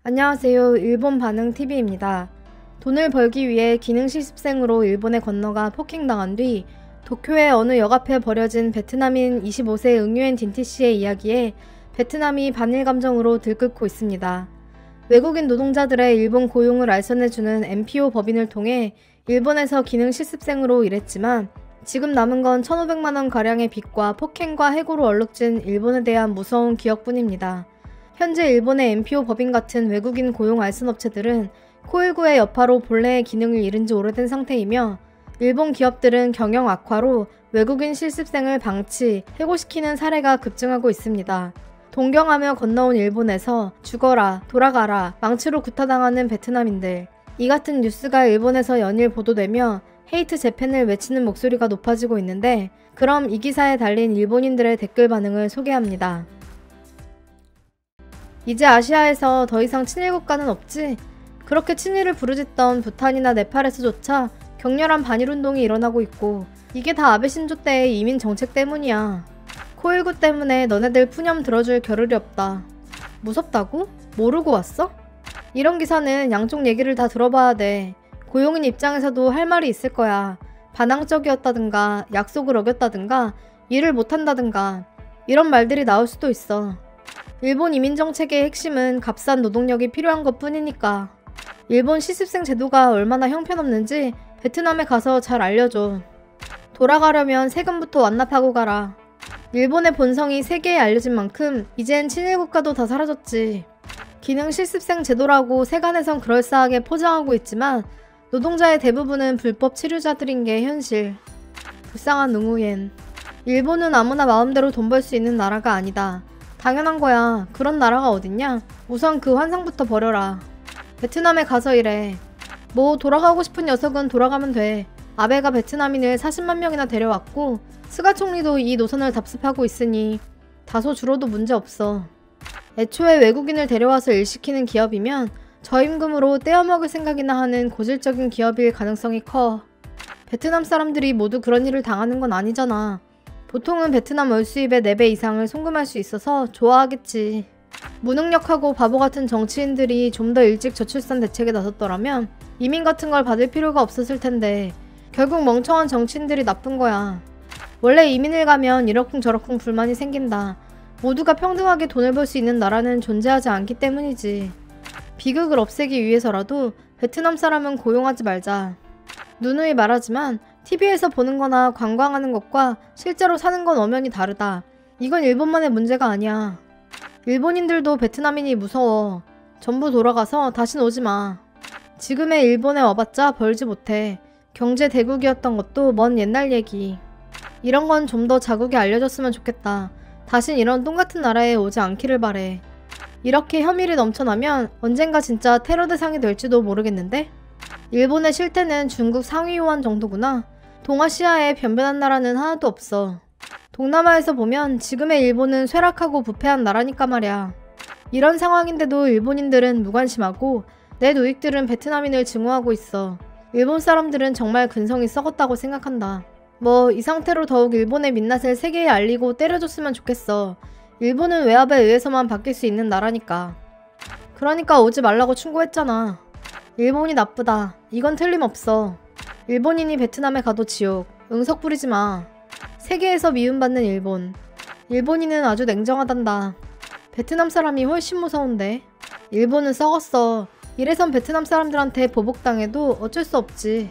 안녕하세요. 일본 반응TV입니다. 돈을 벌기 위해 기능 실습생으로 일본에 건너가 폭행당한 뒤 도쿄의 어느 역 앞에 버려진 베트남인 25세 응유엔 딘티씨의 이야기에 베트남이 반일 감정으로 들끓고 있습니다. 외국인 노동자들의 일본 고용을 알선해주는 MPO 법인을 통해 일본에서 기능 실습생으로 일했지만 지금 남은 건 1,500만원 가량의 빚과 폭행과 해고로 얼룩진 일본에 대한 무서운 기억뿐입니다. 현재 일본의 MPO 법인 같은 외국인 고용 알선 업체들은 코일9의 여파로 본래의 기능을 잃은 지 오래된 상태이며 일본 기업들은 경영 악화로 외국인 실습생을 방치, 해고시키는 사례가 급증하고 있습니다. 동경하며 건너온 일본에서 죽어라, 돌아가라, 망치로 구타당하는 베트남인들. 이 같은 뉴스가 일본에서 연일 보도되며 헤이트 재팬을 외치는 목소리가 높아지고 있는데 그럼 이 기사에 달린 일본인들의 댓글 반응을 소개합니다. 이제 아시아에서 더 이상 친일 국가는 없지? 그렇게 친일을 부르짖던 부탄이나 네팔에서조차 격렬한 반일운동이 일어나고 있고 이게 다 아베 신조 때의 이민 정책 때문이야. 코일9 때문에 너네들 푸념 들어줄 겨를이 없다. 무섭다고? 모르고 왔어? 이런 기사는 양쪽 얘기를 다 들어봐야 돼. 고용인 입장에서도 할 말이 있을 거야. 반항적이었다든가 약속을 어겼다든가 일을 못한다든가 이런 말들이 나올 수도 있어. 일본 이민정책의 핵심은 값싼 노동력이 필요한 것 뿐이니까. 일본 실습생 제도가 얼마나 형편없는지 베트남에 가서 잘 알려줘. 돌아가려면 세금부터 완납하고 가라. 일본의 본성이 세계에 알려진 만큼 이젠 친일 국가도 다 사라졌지. 기능 실습생 제도라고 세간에선 그럴싸하게 포장하고 있지만 노동자의 대부분은 불법 치료자들인 게 현실. 불쌍한 응우옌. 일본은 아무나 마음대로 돈 벌 수 있는 나라가 아니다. 당연한 거야. 그런 나라가 어딨냐? 우선 그 환상부터 버려라. 베트남에 가서 일해. 뭐 돌아가고 싶은 녀석은 돌아가면 돼. 아베가 베트남인을 40만 명이나 데려왔고 스가 총리도 이 노선을 답습하고 있으니 다소 줄어도 문제없어. 애초에 외국인을 데려와서 일시키는 기업이면 저임금으로 떼어먹을 생각이나 하는 고질적인 기업일 가능성이 커. 베트남 사람들이 모두 그런 일을 당하는 건 아니잖아. 보통은 베트남 월 수입의 4배 이상을 송금할 수 있어서 좋아하겠지. 무능력하고 바보 같은 정치인들이 좀 더 일찍 저출산 대책에 나섰더라면 이민 같은 걸 받을 필요가 없었을 텐데 결국 멍청한 정치인들이 나쁜 거야. 원래 이민을 가면 이러쿵저러쿵 불만이 생긴다. 모두가 평등하게 돈을 벌 수 있는 나라는 존재하지 않기 때문이지. 비극을 없애기 위해서라도 베트남 사람은 고용하지 말자. 누누이 말하지만 TV에서 보는 거나 관광하는 것과 실제로 사는 건 엄연히 다르다. 이건 일본만의 문제가 아니야. 일본인들도 베트남인이 무서워. 전부 돌아가서 다신 오지 마. 지금의 일본에 와봤자 벌지 못해. 경제 대국이었던 것도 먼 옛날 얘기. 이런 건 좀 더 자국에 알려졌으면 좋겠다. 다신 이런 똥같은 나라에 오지 않기를 바래. 이렇게 혐의를 넘쳐나면 언젠가 진짜 테러 대상이 될지도 모르겠는데? 일본의 실태는 중국 상위 호환 정도구나. 동아시아에 변변한 나라는 하나도 없어. 동남아에서 보면 지금의 일본은 쇠락하고 부패한 나라니까 말이야. 이런 상황인데도 일본인들은 무관심하고 내 노익들은 베트남인을 증오하고 있어. 일본 사람들은 정말 근성이 썩었다고 생각한다. 뭐 이 상태로 더욱 일본의 민낯을 세계에 알리고 때려줬으면 좋겠어. 일본은 외압에 의해서만 바뀔 수 있는 나라니까. 그러니까 오지 말라고 충고했잖아. 일본이 나쁘다. 이건 틀림없어. 일본인이 베트남에 가도 지옥. 응석 부리지 마. 세계에서 미움받는 일본. 일본인은 아주 냉정하단다. 베트남 사람이 훨씬 무서운데. 일본은 썩었어. 이래선 베트남 사람들한테 보복당해도 어쩔 수 없지.